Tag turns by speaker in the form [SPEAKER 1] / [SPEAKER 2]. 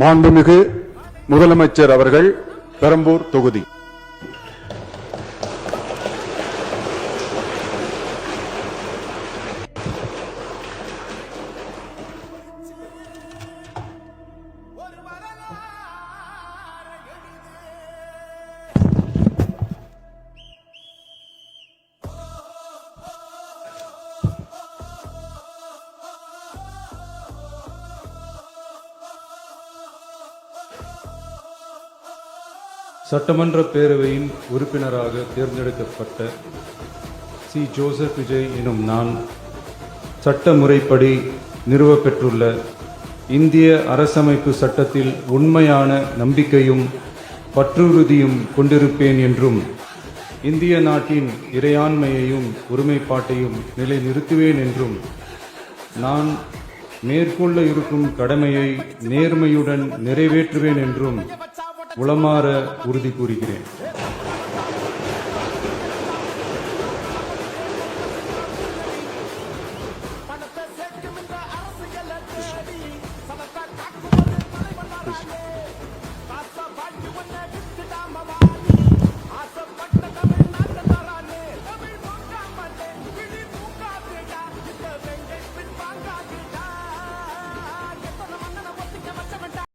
[SPEAKER 1] மாண்புமிகு முதலமைச்சர் அவர்கள் பெரம்பூர் தொகுதி.
[SPEAKER 2] சட்டமன்ற பேரவையின் உறுப்பினராக தேர்ந்தெடுக்கப்பட்ட சி. ஜோசப் விஜய் எனும் நான் சட்ட முறைப்படி நிறுவப்பெற்றுள்ள இந்திய அரசமைப்பு சட்டத்தில் உண்மையான நம்பிக்கையும் பற்றுறுதியும் கொண்டிருப்பேன் என்றும் இந்திய நாட்டின் இறையாண்மையையும் ஒருமைப்பாட்டையும் நிலைநிறுத்துவேன் என்றும் நான் மேற்கொள்ள இருக்கும் கடமையை நேர்மையுடன் நிறைவேற்றுவேன் என்றும் உளமாற உறுதி கூறுகிறேன்.